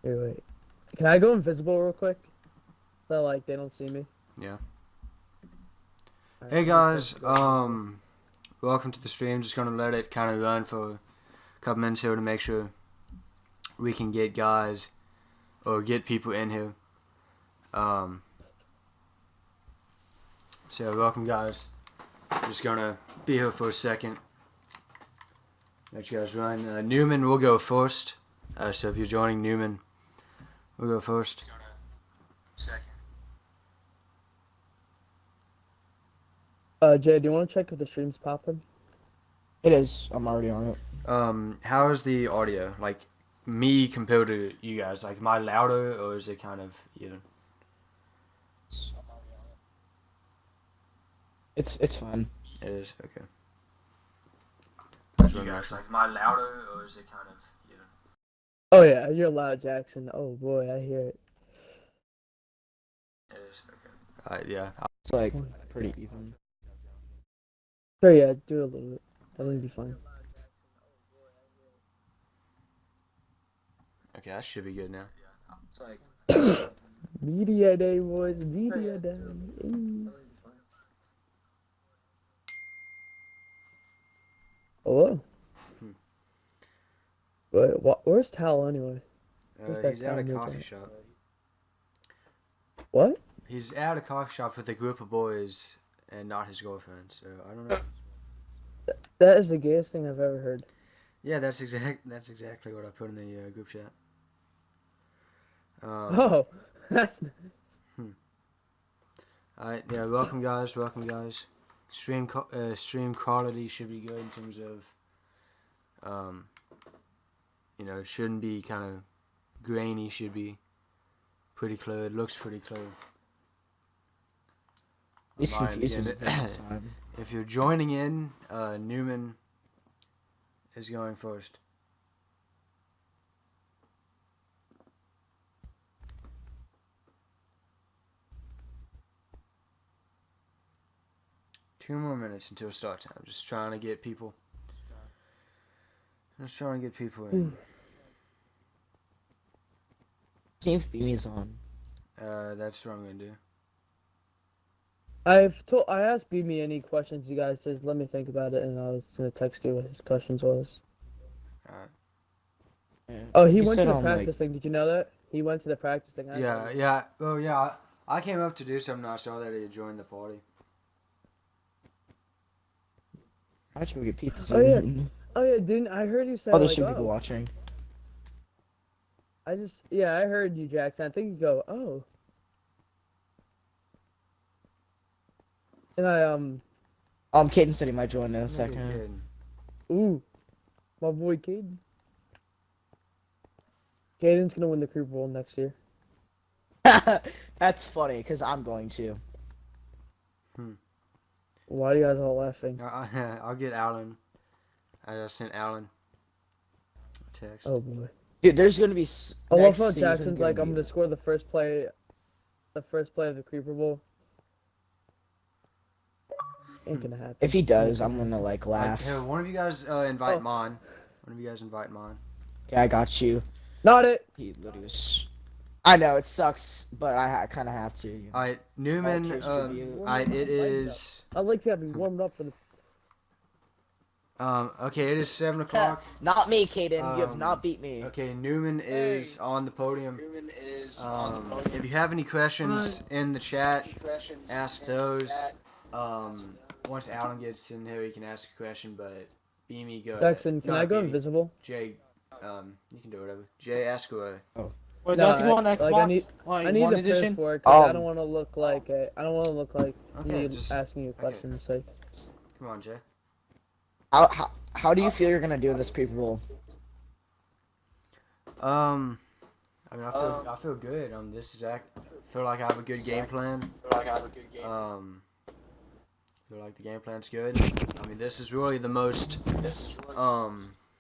Here, wait. Can I go invisible real quick? So like they don't see me. Yeah. Alright, Hey I'm just guys, supposed to go invisible. welcome to the stream. Just gonna let it kind of run for a couple minutes here to make sure we can get guys or get people in here. Um, so welcome guys. Just gonna be here for a second. Let you guys run. Newman will go first. So if you're joining Newman, we'll go first. Jay, do you want to check if the stream's popping? It is. I'm already on it. How is the audio? Like me compared to you guys? Like am I louder or is it kind of even? It's fun. It is okay. That's you guys, like am I louder or is it kind of even? Oh yeah, you're loud, Jackson. Oh boy, I hear it. It is okay. Yeah. It's like pretty even. Sure, yeah, do a little bit. That would be fine. Okay, that should be good now. It's like Media day, boys. Media day. Hello. Wait, where's Tal anyway? Where's that He's at a Tal coffee at? shop. What? He's at a coffee shop with a group of boys and not his girlfriend. So I don't know. That is the gayest thing I've ever heard. Yeah, that's exactly what I put in the group chat. Oh, that's nice. Alright, yeah, welcome guys. Stream quality should be good in terms of, it shouldn't be kind of grainy. Should be pretty clear. It looks pretty clear. this confuses me this time. If you're joining in, Newman is going first. Two more minutes until start time. Just trying to get people. In. Teams Beanie's on. That's what I'm gonna do. I asked Beat me any questions you guys says, let me think about it, and I was gonna text you what his questions was. Alright. Yeah. Oh, he You went said to the on, practice thing. Did you know that? He went to the practice thing. Yeah. Oh yeah. I came up to do something. I saw that he had joined the party. I should go get pizza. Oh yeah. Oh yeah. Didn't I heard you say? Oh, there like, should be people watching. I heard you, Jackson. I think you go, oh. And Caden said he might join in a second. ooh, my boy Caden. Caden's gonna win the Creeper Bowl next year. That's funny because I'm going to. Why are you guys all laughing? I'll get Alan. I just sent Alan a text. Oh boy. Dude, there's gonna be. I love how Jackson's like, I'm gonna score the first play of the Creeper Bowl. Ain't gonna happen. If he does, I'm gonna like laugh. Here, one of you guys invite Mon. Okay, I got you. Not it. He literally was. I know it sucks, but I kind of have to. You know. Alright, Newman. It is. I'd like to have you warmed up for the. Okay, it is 7 o'clock. Not me, Caden. You have not beat me. Okay, Newman is on the podium. If you have any questions in the chat, ask those. Once Alan gets in here, he can ask a question, but Beamy, go ahead. Jackson, can I go invisible? Jay, you can do whatever. Jay, ask away. Oh. Wait, don't you want Xbox? I need the piss for it because I don't want to look like me asking you questions. Like, come on, Jay. How do you feel you're gonna do in this Creeper Bowl? I mean, I feel good. I feel like I have a good game plan. Feel like the game plan's good. I mean, this is really the most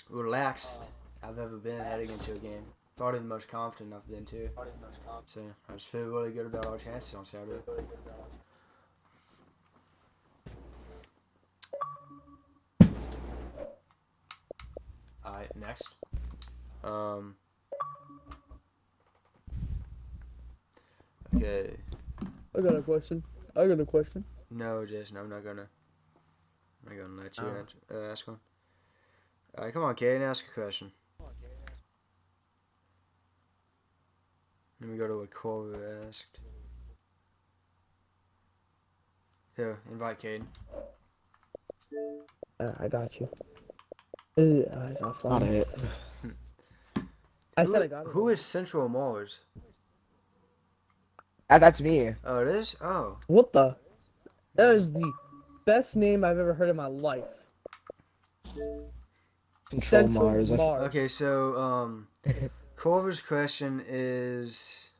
relaxed I've ever been heading into a game. Probably the most confident I've been too. So I just feel really good about our chances on Saturday. Alright, next. Okay. I got a question. No, Jason, I'm not gonna let you ask one. Alright, come on, Caden, ask a question. Let me go to what Corver asked. Here, invite Caden. I got you. It's not Not funny. it. I said I got it. Who is Central Mars? That's me. Oh, it is? Oh. What the? That is the best name I've ever heard in my life. Control Mars. Okay, so Corver's question is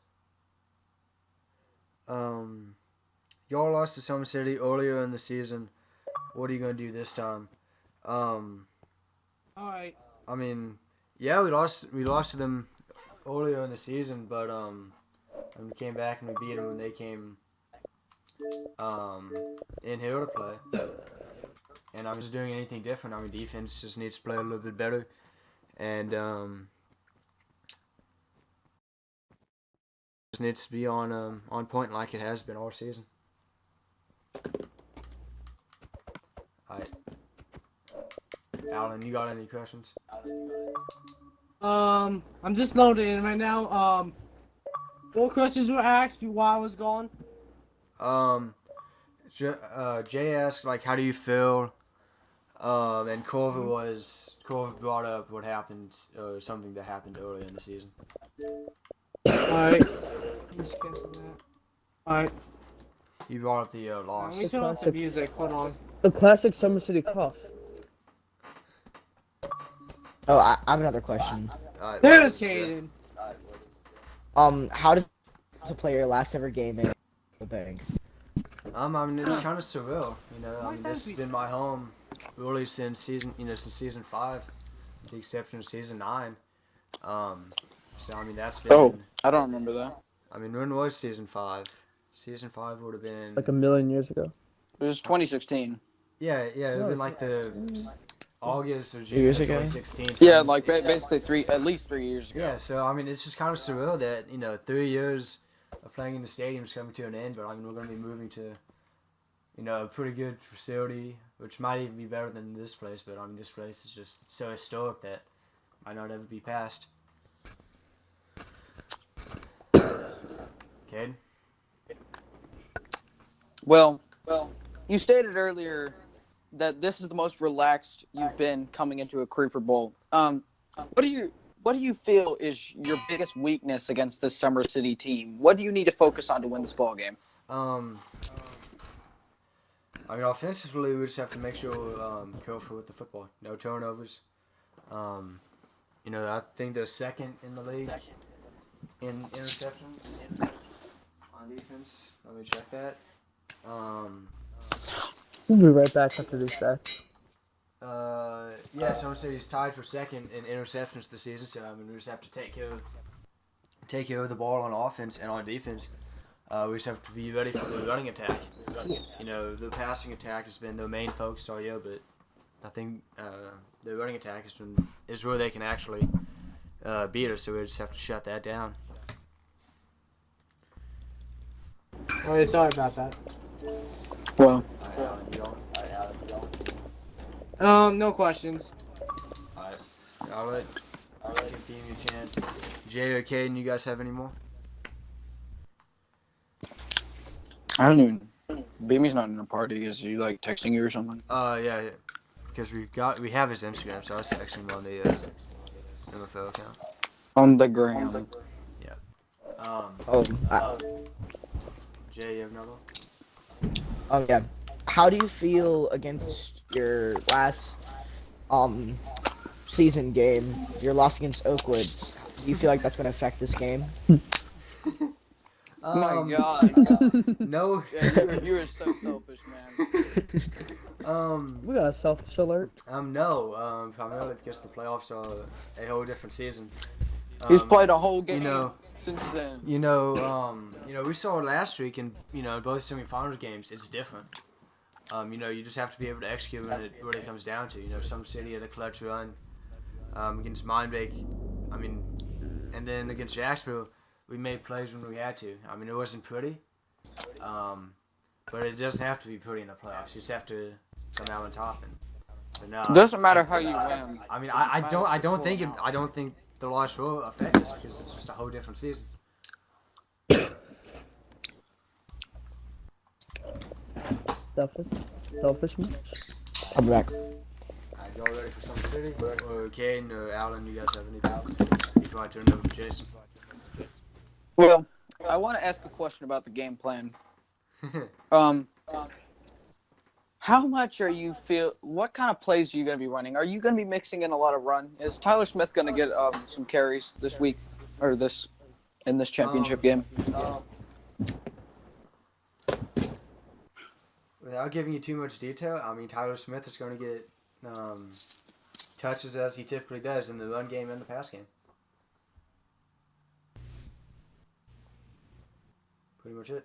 y'all lost to Summer City earlier in the season. What are you gonna do this time? Alright. I mean, yeah, we lost to them earlier in the season, but and we came back and we beat them when they came in here to play. And I'm just doing anything different. I mean, defense just needs to play a little bit better, and just needs to be on point like it has been all season. Alright, Alan, you got any questions? I'm just loading in right now. What questions were asked while I was gone? Jay asked like, how do you feel? And Corver brought up what happened, or something that happened earlier in the season. Alright. Alright. You brought up the loss. Let me turn off the music. Hold on. The classic Summer City cough. Oh, I have another question. There's Caden. How does to play your last ever game in the bank? I mean, it's kind of surreal, you know. I mean, this has been my home really since season 5, with the exception of season 9. So I mean, that's been. Oh, I don't remember that. I mean, when was season 5? Season 5 would have been Like a million years ago. It was 2016. Yeah, it would have been like the August or June Years of ago? 2016. Yeah, like basically at least 3 years ago. Yeah, so I mean, it's just kind of surreal that 3 years of playing in the stadium is coming to an end. But I mean, we're going to be moving to a pretty good facility, which might even be better than this place. But I mean, this place is just so historic that might not ever be passed. Cade? Well, you stated earlier that this is the most relaxed you've been coming into a Creeper Bowl. What do you feel is your biggest weakness against this Summer City team? What do you need to focus on to win this ball game? I mean, offensively, we just have to make sure we're careful with the football. No turnovers. I think they're second in the league in interceptions on defense. Let me check that. We'll be right back after these stats. Summer City's tied for second in interceptions this season, so I mean, we just have to take care of the ball on offense and on defense. We just have to be ready for the running attack. The passing attack has been their main focus all year, but I think the running attack is where they can actually beat us, so we just have to shut that down. Oh, sorry about that. Well, no questions. Alright. I'll let give team a chance. Jay or Caden, you guys have any more? I don't even. Beamy's not in a party. Is he like texting you or something? Yeah. Because we have his Instagram, so I was texting him on the MFL account. On the gram. Yeah. Jay, you have another one? Yeah. How do you feel against your last season game, your loss against Oakwood? Do you feel like that's going to affect this game? Oh my God. No. Yeah, you were so selfish, man. We got a selfish alert. No. Primarily because the playoffs are a whole different season. He's played a whole game since then. We saw it last week in both semifinals games. It's different. You just have to be able to execute when it comes down to. Some City had a clutch run against Mindbake. I mean, and then against Jacksonville, we made plays when we had to. I mean, it wasn't pretty, but it doesn't have to be pretty in the playoffs. You just have to come out on top. But no, Doesn't matter how you win. I mean, I don't think the loss will affect us because it's just a whole different season. Selfish match. I'm back. Y'all ready for Summer City? Or Kane or Alan, you guys have anything before I turn it over to Jason? Well, I want to ask a question about the game plan. How much are you what kind of plays are you going to be running? Are you going to be mixing in a lot of run? Is Tyler Smith going to get some carries this week or in this championship game? Without giving you too much detail, I mean, Tyler Smith is going to get touches as he typically does in the run game and the pass game. Pretty much it.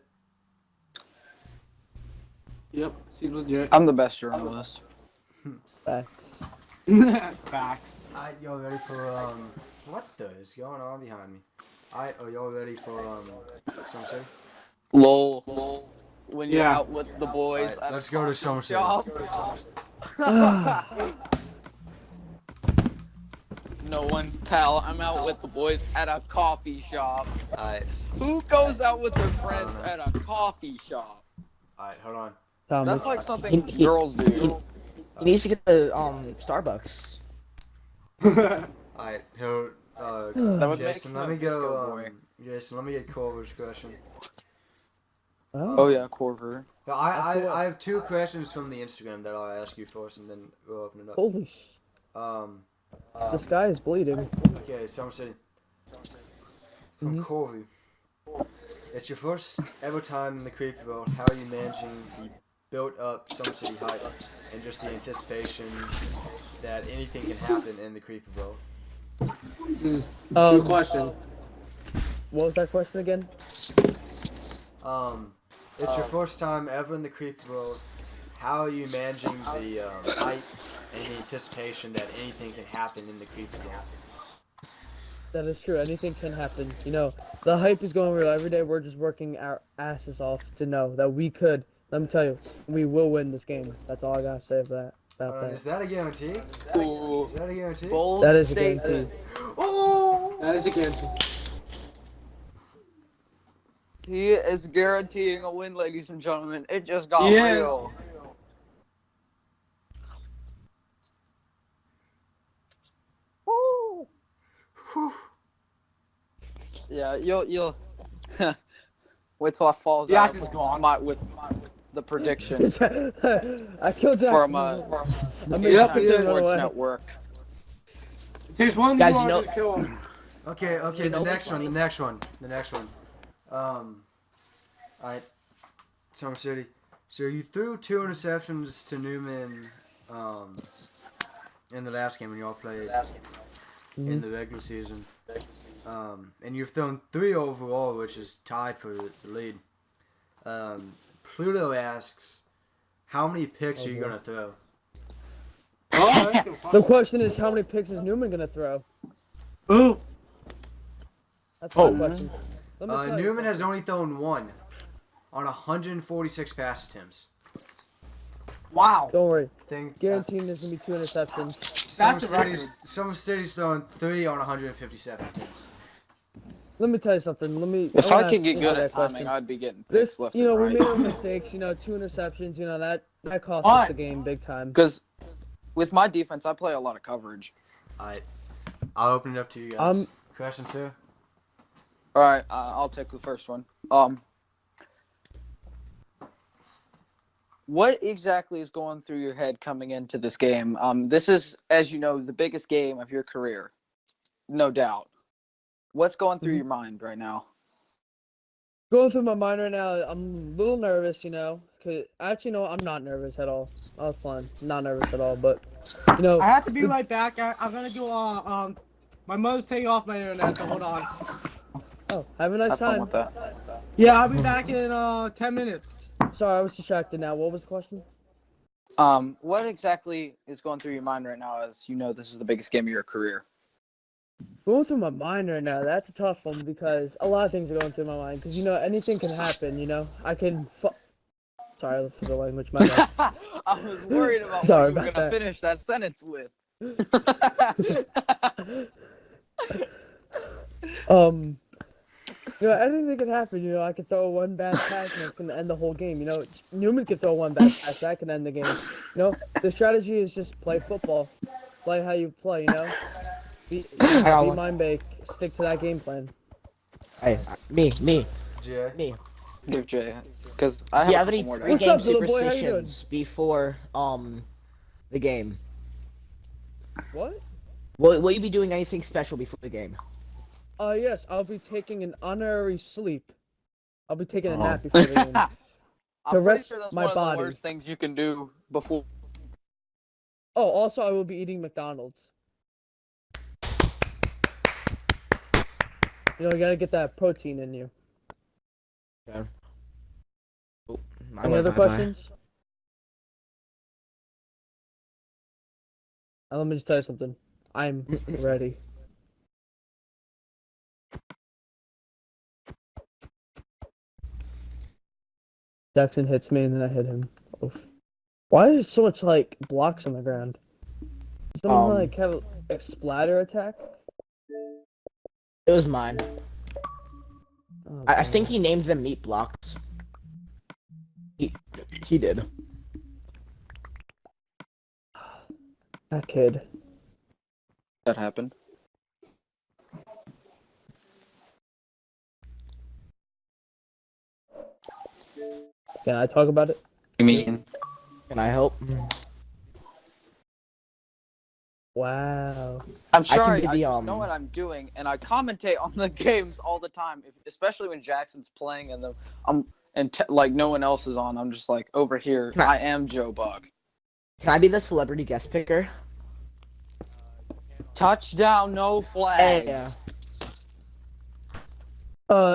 Yep, seems legit. I'm the best journalist. Facts. Facts. Alright, y'all ready for what is going on behind me? Alright, are y'all ready for Summer City? Lol. When you're out with the boys. Right, let's go to Summer City. No one tell. I'm out with the boys at a coffee shop. Alright. Who goes out with their friends at a coffee shop? Alright, hold on. That's like something girls do. He needs to get the Starbucks. Alright, here, That would Jason, make let me him a disco go. boy. Jason, let me get Culver's question. Oh yeah, Corver. So I have two questions from the Instagram that I'll ask you first, and then we'll open it up. Holy sh! The sky is bleeding. Okay, Summer City. From Corey. It's your first ever time in the Creepy World. How are you managing the built-up Summer City hype and just the anticipation that anything can happen in the Creepy World? Good question. What was that question again? It's your first time ever in the Creepy World. How are you managing the hype and the anticipation that anything can happen in the Creepy World? That is true. Anything can happen. You know, the hype is going real every day. We're just working our asses off to know that we could. Let me tell you, we will win this game. That's all I gotta say about that. Is that a guarantee? Ooh. Is that a guarantee? Bold That is a statement. guarantee. Oh! That is a guarantee. He is guaranteeing a win, ladies and gentlemen. It just got He is. real. Woo. Yeah, you'll wait till I fall The down ice is gone. with the prediction I killed Jackson. from Yep, Big yeah. Time Sports Network. There's one Guys, you you want know- to kill him. Okay, the next one. Alright, Summer City. So you threw 2 interceptions to Newman in the last game when y'all played in the regular season. And you've thrown 3 overall, which is tied for the lead. Pluto asks, how many picks are you going to throw? The question is, how many picks is Newman gonna throw? Ooh. That's my question. Let me tell you Newman has something. only thrown 1 on 146 pass attempts. Wow. Don't worry. Think Guaranteeing there's gonna be 2 interceptions. That's the record. Summer City's throwing 3 on 157 attempts. Let me tell you something. If I wanna could get ask good that at timing, question. I'd be getting This, picks left you know, and we right. made our mistakes. You know, 2 interceptions. You know that cost us the game big time. Because with my defense, I play a lot of coverage. Alright, I'll open it up to you guys. Questions here? All right, I'll take the first one. What exactly is going through your head coming into this game? This is, as you know, the biggest game of your career, no doubt. What's going through your mind right now? Going through my mind right now, I'm a little nervous, you know. Cause actually, no, I'm not nervous at all. I was fine, not nervous at all. But you know, I have to be right back. I'm gonna do my mother's taking off my internet, so hold on. oh, have a nice Have fun time. with that. Yeah, I'll be back in 10 minutes. Sorry, I was distracted. Now, what was the question? What exactly is going through your mind right now as you know this is the biggest game of your career? Going through my mind right now, that's a tough one because a lot of things are going through my mind. Because, anything can happen, I can Sorry for the language, my bad. I was worried about Sorry what you were about gonna that. finish that sentence with. Anything can happen, I could throw one bad pass and it's going to end the whole game, Newman could throw one bad pass, that can end the game. The strategy is just play football. Play how you play, Be mind bake, stick to that game plan. Hey, me. Jay. Give Jay, because I Do you have have a any couple more to What's pre-game up, little boy? How you doing? superstitions before the game? What? Will you be doing anything special before the game? Yes, I'll be taking an honorary sleep. I'll be taking a Oh. nap before the game. I'm To pretty rest sure that's my one of body. the worst things you can do before. Oh, also, I will be eating McDonald's. You gotta get that protein in you. Yeah. Oh, Any other questions? Let me just tell you something. I'm ready. Jackson hits me and then I hit him. Oof. Why is there so much blocks on the ground? Did someone have a splatter attack? It was mine. Oh, I think he named them meat blocks. He did. that kid. That happened. Can I talk about it? You mean? Can I help? Wow. I'm can sorry, be I the, just know what I'm doing, and I commentate on the games all the time, especially when Jackson's playing, and no one else is on. I'm just over here. I am Joe Buck. Can I be the celebrity guest picker? Touchdown, no flags. Yeah.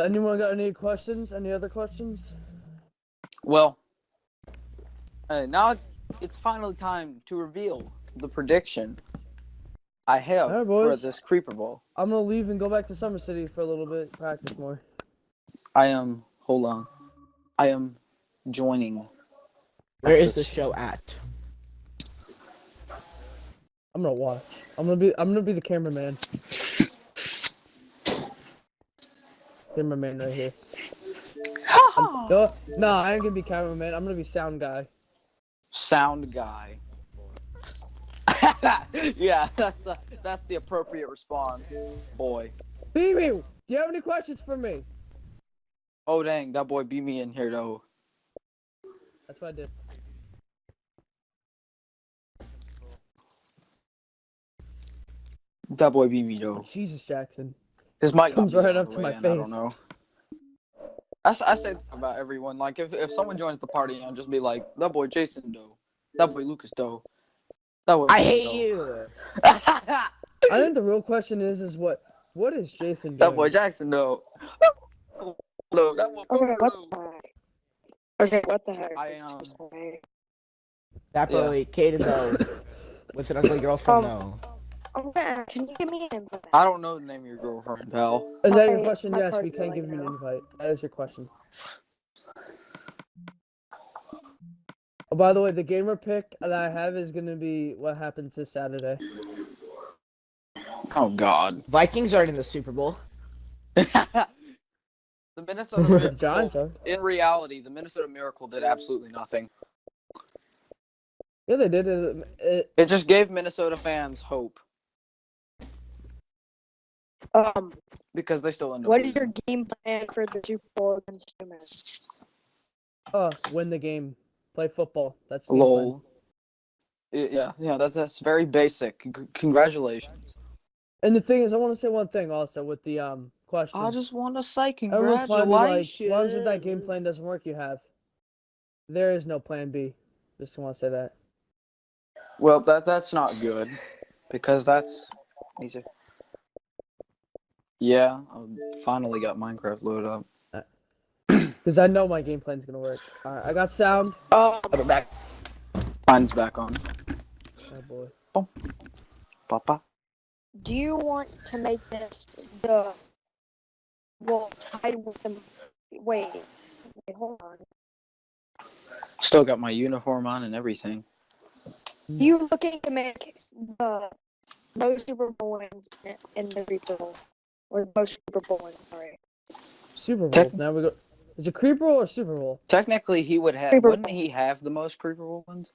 Anyone got any questions? Any other questions? Well, now it's finally time to reveal the prediction I have Alright, for boys. this Creeper Bowl. I'm gonna leave and go back to Summer City for a little bit, practice more. Hold on. I am joining. Where is the show at? I'm gonna watch. I'm gonna be the cameraman. Cameraman right here. No, I ain't gonna be cameraman. I'm gonna be sound guy. Sound guy. Yeah, that's the appropriate response, boy. BB, do you have any questions for me? Oh dang, that boy beat me in here though. That's what I did. That boy beat me though. Jesus, Jackson. His mic Comes got me right all up the to way my in, I don't face. know. I say that about everyone. If someone joins the party, I'll just be like, that boy Jason though. That boy Lucas though. That boy I Lucas, hate though. you. I think the real question is what is Jason doing? That boy Jackson though. Look, that boy Okay, what though. the heck? Okay, what the heck? I, is Tuesday? That boy, Caden though, with an ugly girlfriend though. Okay, can you give me an invite? I don't know the name of your girlfriend, pal. Is that your Okay, question? my Yes, we party's can right give you an now. invite. That is your question. Oh, by the way, the gamer pick that I have is gonna be what happens this Saturday. Oh God. Vikings aren't in the Super Bowl. The Minnesota The Miracle, Giants are. in reality, the Minnesota Miracle did absolutely nothing. Yeah, they did. It just gave Minnesota fans hope because they still end up What is your losing. game plan for the Super Bowl against Humans? Win the game. Play football. That's the game plan. Lol. Yeah, that's very basic. Congratulations. And the thing is, I want to say one thing also with the question. I just want to say Everyone's probably like, congratulations. what happens if that game plan doesn't work? You have. There is no plan B. Just want to say that. Well, that's not good because that's easy. Yeah, I finally got Minecraft loaded up. Because I know my game plan's gonna work. Alright, I got sound. Back. Mine's back on. Oh boy. Boom. Papa. do you want to make this tied with the, wait, hold on. Still got my uniform on and everything. You looking to make the most Super Bowl wins in the Super Bowl? Or the most Super Bowl wins, sorry. Super Bowl. Now we go. Is it Creeper Bowl or Super Bowl? Technically, he would have. Creeper Wouldn't Bowl. he have the most Creeper Bowl wins?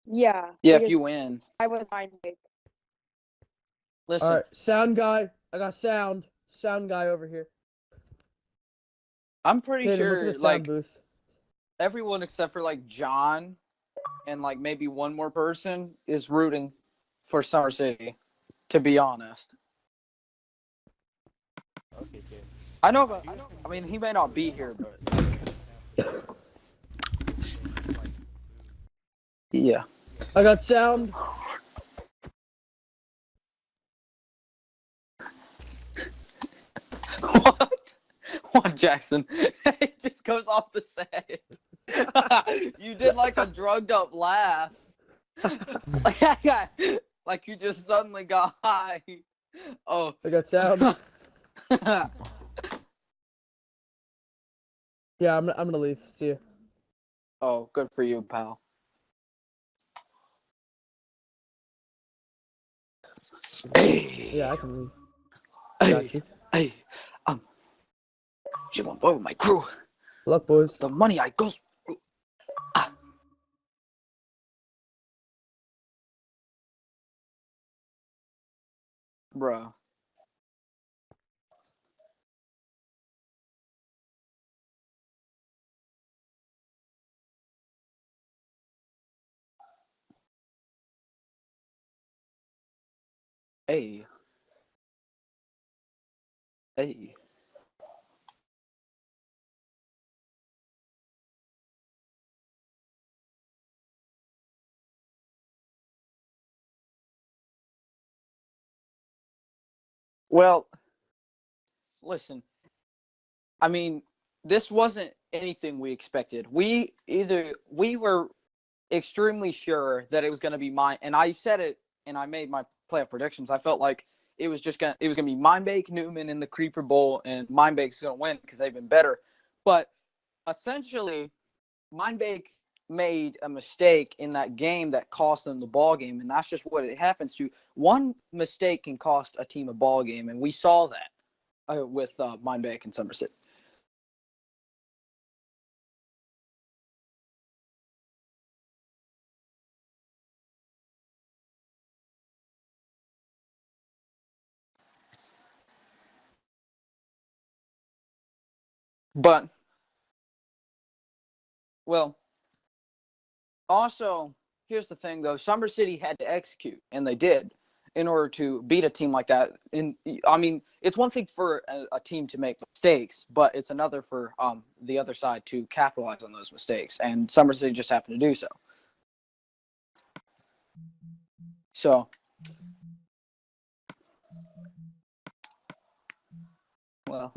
Yeah. Yeah, if because you win. I was mind big. Listen, All right, sound guy. I got sound. Sound guy over here. I'm pretty Tatum, look at sure the sound like booth. everyone except for like John and like maybe one more person is rooting for Summer City. To be honest. Okay, good. I know, but I mean, he may not be here, but yeah. I got sound. What? What, Jackson? It just goes off the set. You did like a drugged up laugh. Like you just suddenly got high. Oh. I got sound. Yeah, I'm gonna leave. See you. Oh, good for you, pal. Hey. Yeah, I can leave. Hey. Got you. Hey. You want boy with my crew. Good luck, boys. The money I go through. Ah. Bruh. Hey. Hey. Well, listen. I mean, this wasn't anything we expected. We were extremely sure that it was going to be mine, and I said it, and I made my playoff predictions. I felt like it was gonna be Mindbake, Newman in the Creeper Bowl, and Mindbake's going to win because they've been better. But essentially, Mindbake made a mistake in that game that cost them the ball game, and that's just what it happens to. One mistake can cost a team a ball game, and we saw that with Mindbake and Somerset. But, well, also, here's the thing, though. Summer City had to execute, and they did, in order to beat a team like that. I mean, it's one thing for a team to make mistakes, but it's another for the other side to capitalize on those mistakes, and Summer City just happened to do so. So, well,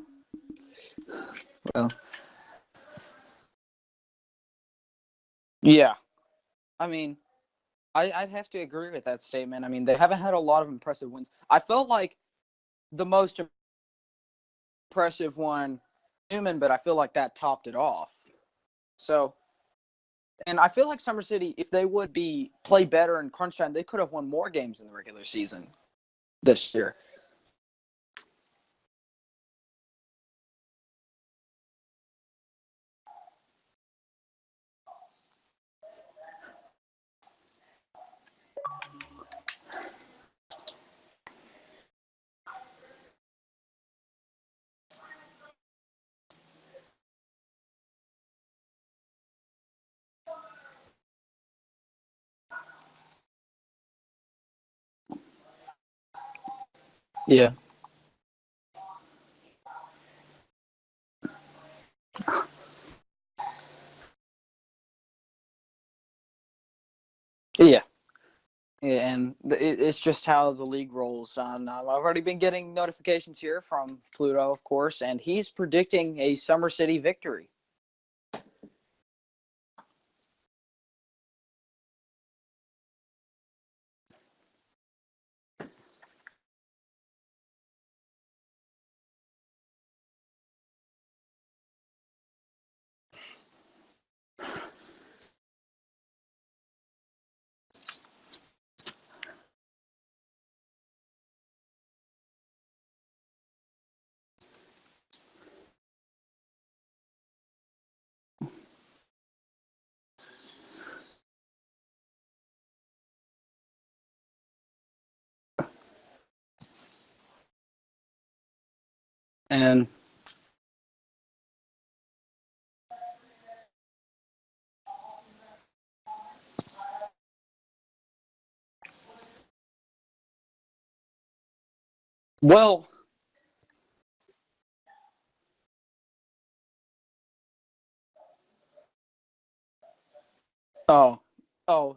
yeah. I mean, I'd have to agree with that statement. I mean, they haven't had a lot of impressive wins. I felt like the most impressive one, Newman, but I feel like that topped it off. So, and I feel like Summer City, if they would play better in crunch time, they could have won more games in the regular season this year. Yeah. Yeah. Yeah, and it's just how the league rolls. I've already been getting notifications here from Pluto, of course, and he's predicting a Summer City victory. And well,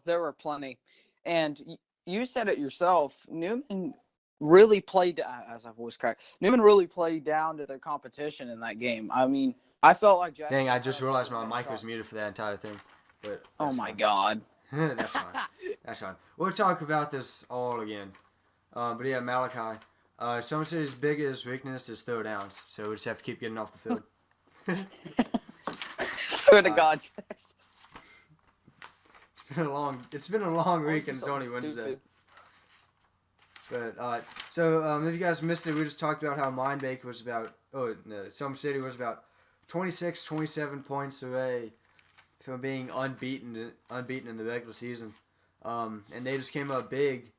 there were plenty. And you said it yourself. Newman really played, as I've always cracked, Newman really played down to their competition in that game. I mean, I felt like Dang, I Jacksonville just had a realized better my mic shot. was muted for that entire thing. But Oh that's my fine. God. That's fine. That's fine. We'll talk about this all again. But yeah, Malachi. Summer City's biggest weakness is throw downs, so we just have to keep getting off the field. Swear to God, Jackson. It's been a long week and it's only Wednesday. But so if you guys missed it, we just talked about how Mindbake was about. Summer City was about 26, 27 points away from being unbeaten in the regular season, and they just came up big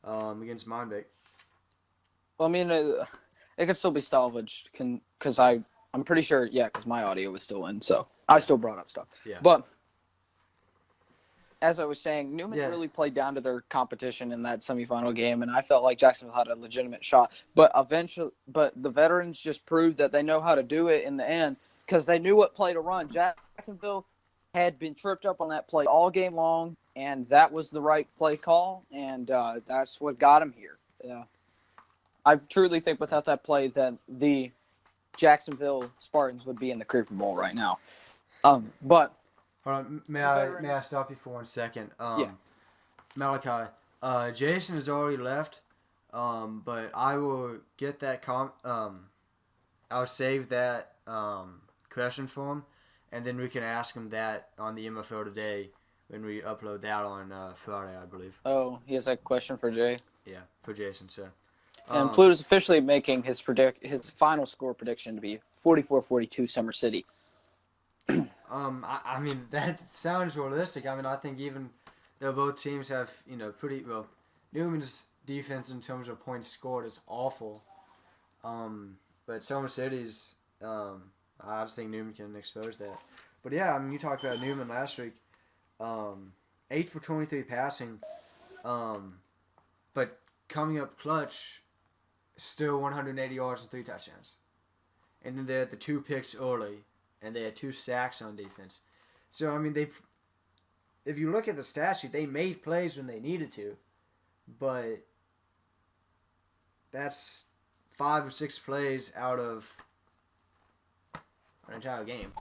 against Mindbake. Well, I mean, it could still be salvaged, because I'm pretty sure, because my audio was still in, so I still brought up stuff. Yeah. But as I was saying, Newman Yeah. really played down to their competition in that semifinal game, and I felt like Jacksonville had a legitimate shot. But the veterans just proved that they know how to do it in the end, because they knew what play to run. Jacksonville had been tripped up on that play all game long, and that was the right play call, and that's what got him here. Yeah. I truly think without that play that the Jacksonville Spartans would be in the Creeper Bowl right now. But Hold on, may I stop you for 1 second? Yeah. Malachi, Jason has already left, but I will get that I'll save that question for him, and then we can ask him that on the MFO today when we upload that on Friday, I believe. Oh, he has a question for Jay. Yeah, for Jason, so. And Pluto's officially making his final score prediction to be 44-42 Summer City. I mean, that sounds realistic. I mean, I think even though both teams have, pretty well, Newman's defense in terms of points scored is awful. But Summer City's, I just think Newman can expose that. But yeah, I mean, you talked about Newman last week. 8 for 23 passing. But coming up clutch, still 180 yards and 3 touchdowns. And then they had the 2 picks early, and they had 2 sacks on defense. So, I mean, if you look at the stat sheet, they made plays when they needed to, but that's 5 or 6 plays out of an entire game.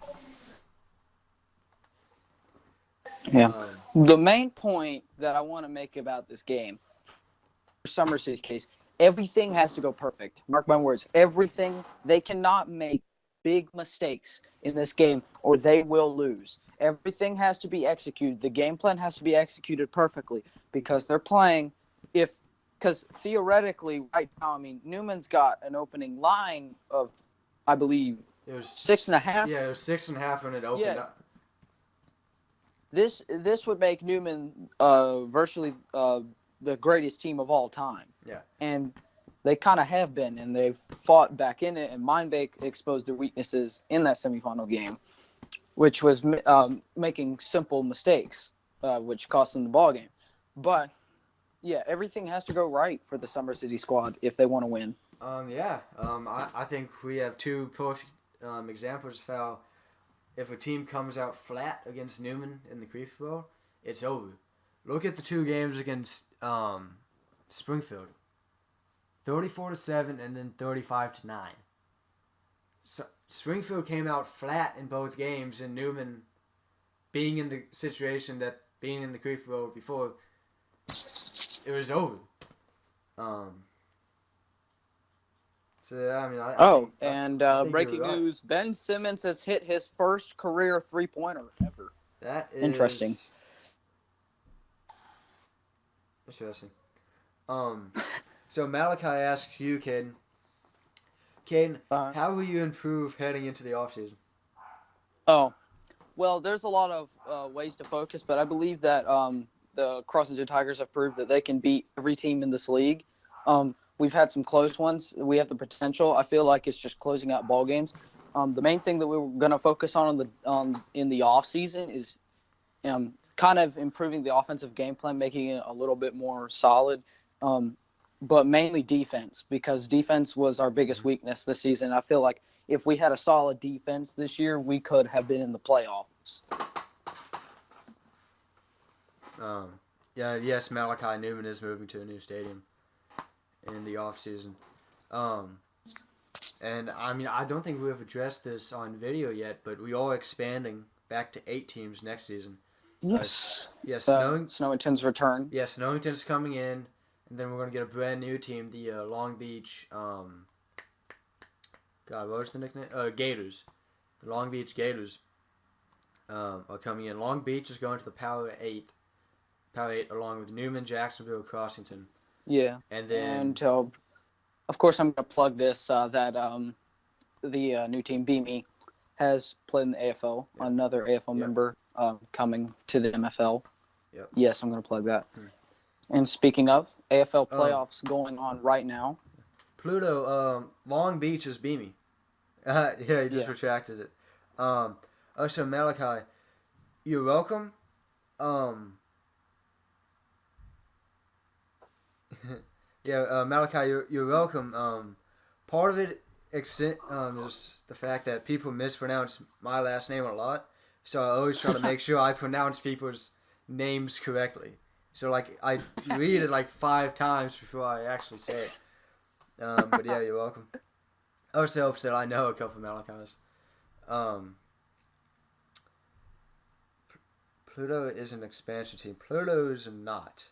Yeah. The main point that I want to make about this game, for Summer City's case, everything has to go perfect. Mark my words. Everything. They cannot make big mistakes in this game or they will lose. Everything has to be executed. The game plan has to be executed perfectly because they're playing because theoretically right now, I mean, Newman's got an opening line of, I believe, It was 6.5. Yeah, it was 6.5 when it opened up. This would make Newman virtually the greatest team of all time. Yeah. And they kind of have been, and they've fought back in it, and Mindbake exposed their weaknesses in that semifinal game, which was making simple mistakes, which cost them the ball game. But, yeah, everything has to go right for the Summer City squad if they want to win. I think we have 2 perfect examples of how if a team comes out flat against Newman in the Creeper Bowl, it's over. Look at the 2 games against Springfield. 34-7 and then 35-9. So Springfield came out flat in both games, and Newman, being in the situation that being in the Creeper Bowl before, it was over. So I mean, I think breaking you're right. news: Ben Simmons has hit his first career 3-pointer ever. That is Interesting. Interesting. So Malachi asks you, Caden. Caden, how will you improve heading into the offseason? Oh, well, there's a lot of ways to focus, but I believe that the Crossing Two Tigers have proved that they can beat every team in this league. we've had some close ones. We have the potential. I feel like it's just closing out ball games. The main thing that we were going to focus on in the off season is kind of improving the offensive game plan, making it a little bit more solid, but mainly defense, because defense was our biggest weakness this season. I feel like if we had a solid defense this year, we could have been in the playoffs. Yes, Malachi Newman is moving to a new stadium in the off season. And I mean, I don't think we have addressed this on video yet, but we are expanding back to 8 teams next season. Yes. Yes, Snowington's return. Yes, Snowington's coming in, and then we're going to get a brand new team, the Long Beach, God, what was the nickname? Gators. The Long Beach Gators are coming in. Long Beach is going to the Power 8 along with Newman, Jacksonville, Crossington. Yeah. And then... of course, I'm going to plug this, that the new team, BME, has played in the AFL. Yep. Another AFL member coming to the MFL. Yep. Yes, I'm going to plug that. And speaking of, AFL playoffs going on right now. Pluto, Long Beach is BME. He just retracted it. So Malachi, you're welcome. Malachi, you're welcome. Part of it is the fact that people mispronounce my last name a lot, so I always try to make sure I pronounce people's names correctly. So, like, I read it like 5 times before I actually say it. But yeah, you're welcome. Also helps that I know a couple of Malachis. Pluto is an expansion team. Pluto is not.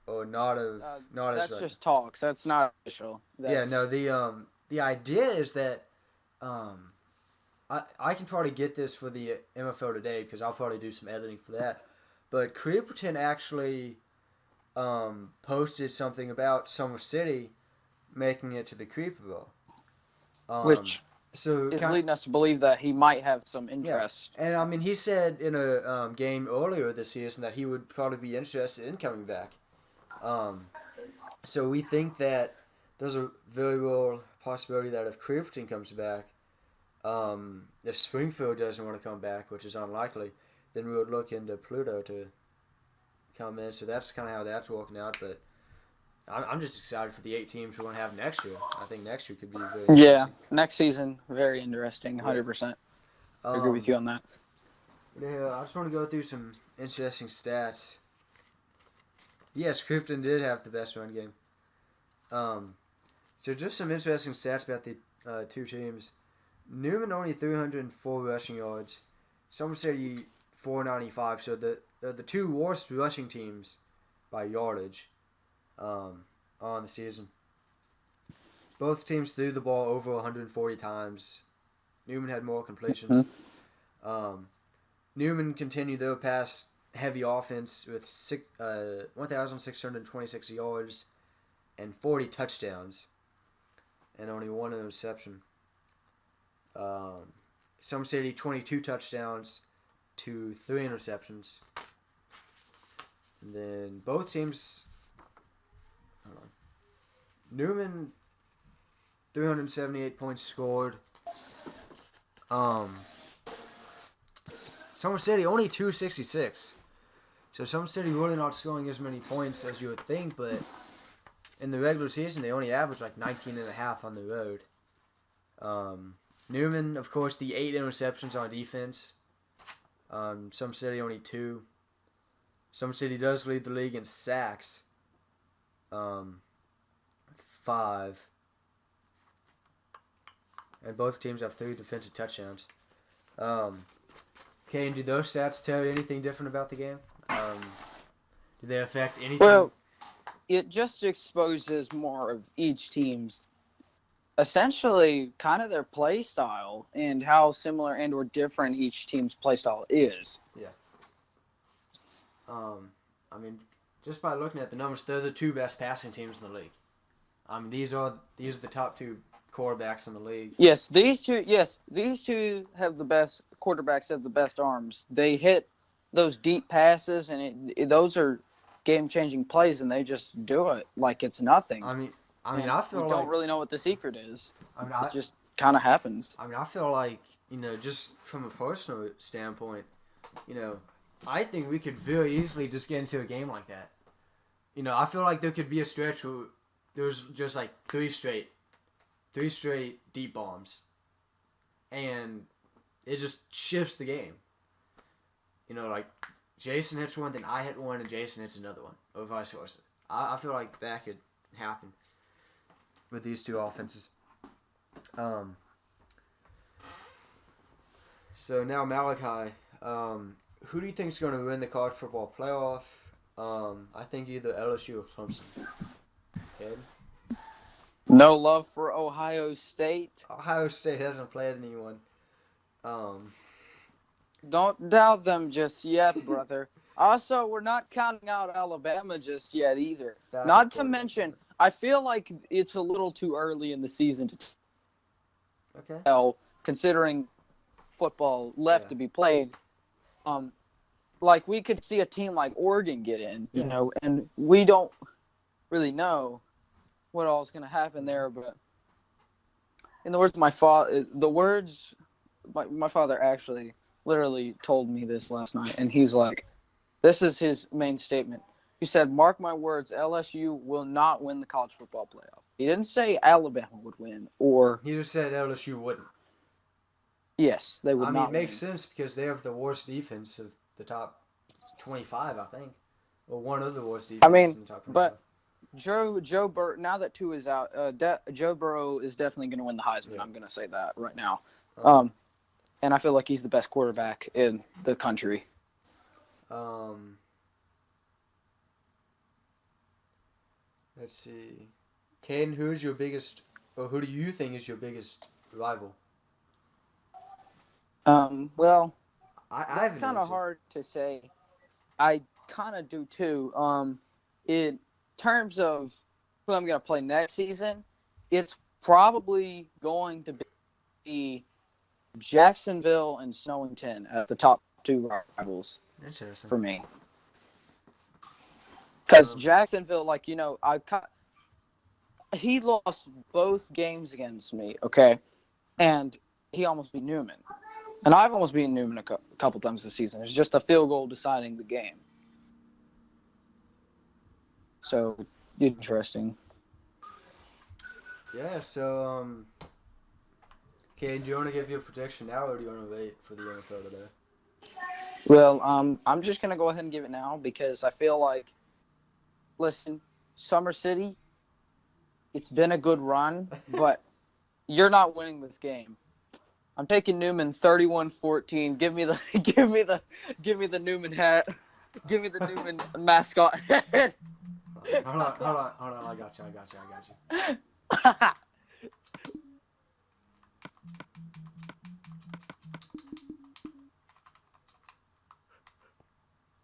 Or not as that's just talks. That's not official. The idea is that I can probably get this for the MFL today because I'll probably do some editing for that. But Creeperton actually posted something about Summer City making it to the Creeper Bowl. Which is leading us to believe that he might have some interest. Yeah. And I mean, he said in a game earlier this season that he would probably be interested in coming back. So we think that there's a very real possibility that if Creeperton comes back, if Springfield doesn't want to come back, which is unlikely, then we would look into Pluto to come in. So that's kind of how that's working out. But I'm just excited for the 8 teams we're going to have next year. I think next year could be very interesting. Next season, very interesting, 100%. I agree with you on that. Yeah, I just want to go through some interesting stats. Yes, Creeperton did have the best run game. So just some interesting stats about the 2 teams. Newman only 304 rushing yards. Some say 495. So the 2 worst rushing teams by yardage on the season. Both teams threw the ball over 140 times. Newman had more completions. Newman continued their pass heavy offense with 1,626 yards and 40 touchdowns and only 1 interception. Some City 22 touchdowns to 3 interceptions. And then both teams, Newman 378 points scored. Summer City only 266. So Summer City really not scoring as many points as you would think, but in the regular season they only average like 19.5 on the road. Newman, of course, the 8 interceptions on defense. Summer City only 2. Summer City does lead the league in sacks. 5. And both teams have 3 defensive touchdowns. Kane, do those stats tell you anything different about the game? Do they affect anything? Well, it just exposes more of each team's, essentially, kind of their play style and how similar and or different each team's play style is. Yeah. I mean, just by looking at the numbers, they're the 2 best passing teams in the league. I mean, these are the top 2 quarterbacks in the league. Yes, these two have the best quarterbacks, have the best arms. They hit those deep passes, and those are game-changing plays, and they just do it like it's nothing. I mean, I mean, And I feel we like don't really know what the secret is. I mean, It just kind of happens. I feel like, just from a personal standpoint, I think we could very easily just get into a game like that. I feel like there could be a stretch where there's just like three straight deep bombs, and it just shifts the game. Like Jason hits one, then I hit one, and Jason hits another one, or vice versa. I feel like that could happen with these two offenses. So now Malachi, who do you think is going to win the college football playoff? I think either LSU or Clemson. Okay. No love for Ohio State. Ohio State hasn't played anyone. Don't doubt them just yet, brother. Also, we're not counting out Alabama just yet either. Not to mention, I feel like it's a little too early in the season to tell, considering football left to be played. Like we could see a team like Oregon get in, and we don't really know what all is going to happen there. But in the words of my father, my father actually literally told me this last night, and he's like, this is his main statement. He said, mark my words, LSU will not win the college football playoff. He didn't say Alabama would win, or... He just said LSU wouldn't. Yes, they would not I mean, it makes win. sense because they have the worst defense of the top 25, I think. Or one of the worst defenses in the top 25. But Joe Burrow, now that Tua is out, Joe Burrow is definitely going to win the Heisman. I'm going to say that right now. And I feel like he's the best quarterback in the country. Let's see. Caden, who do you think is your biggest rival? Well, I've it's kind of hard to say. I kind of do too. In terms of who I'm going to play next season, it's probably going to be Jacksonville and Snowington at the top two rivals for me. Because Jacksonville, he lost both games against me, okay? And he almost beat Newman. And I've almost beaten Newman a couple times this season. It's just a field goal deciding the game. So, interesting. Yeah, so, okay, do you want to give your prediction now, or do you want to wait for the NFL today? Well, I'm just going to go ahead and give it now because I feel like, listen, Summer City, it's been a good run, but you're not winning this game. I'm taking Newman 31-14. Give me the Newman hat. Give me the Newman mascot head. Hold on. I got you.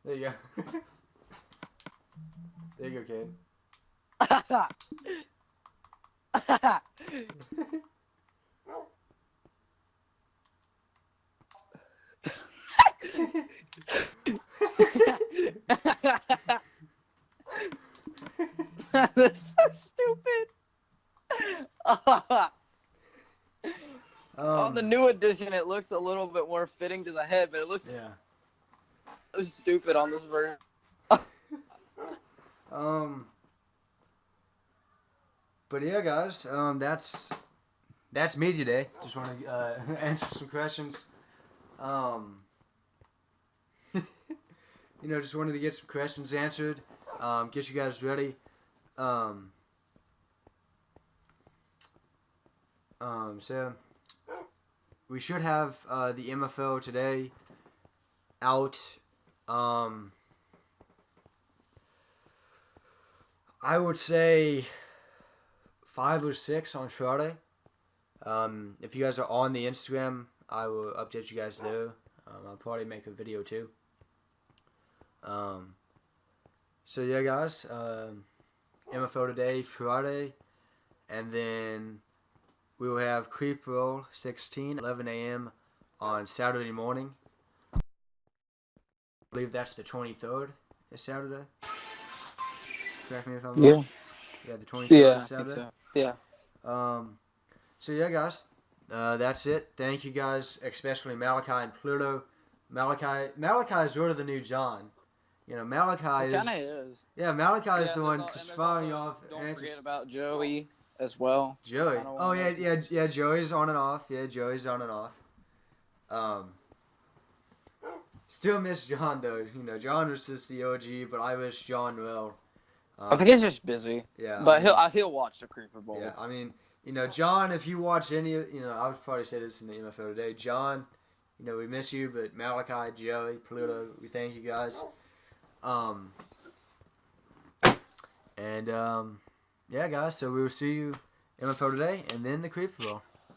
There you go. There you go, kid. That's so stupid. On the new edition, it looks a little bit more fitting to the head, but it looks so stupid on this version. But yeah, guys, that's me today. Just want to answer some questions. Just wanted to get some questions answered. Get you guys ready. So we should have the MFL today out. I would say 5 or 6 on Friday. If you guys are on the Instagram, I will update you guys there. I'll probably make a video too. So yeah, guys, MFL today, Friday, and then we will have Creep Roll 16, 11 a.m. on Saturday morning. I believe that's the 23rd. Is Saturday? Correct me if I'm wrong. Yeah, the 23rd Yeah, of I think Saturday. so. Yeah. So yeah, guys, that's it. Thank you guys, especially Malachi and Pluto. Malachi is sort of the new John. You know, Malachi It kind of is. is. Yeah, Malachi is Yeah, the one and just there's firing also, off don't answers. forget about Joey as well. Joey. Kinda one Oh of yeah, those yeah, yeah. Joey's on and off. Yeah, Joey's on and off. Still miss John though. You know, John was just the OG, but I wish John well. I think he's just busy. Yeah, But I mean, he'll watch the Creeper Bowl. yeah, I mean, you know, John, if you watch any, I would probably say this in the NFL today. John, you know, we miss you, but Malachi, Joey, Pluto, we thank you guys. Yeah, guys. So we will see you NFL today, and then the Creeper Bowl.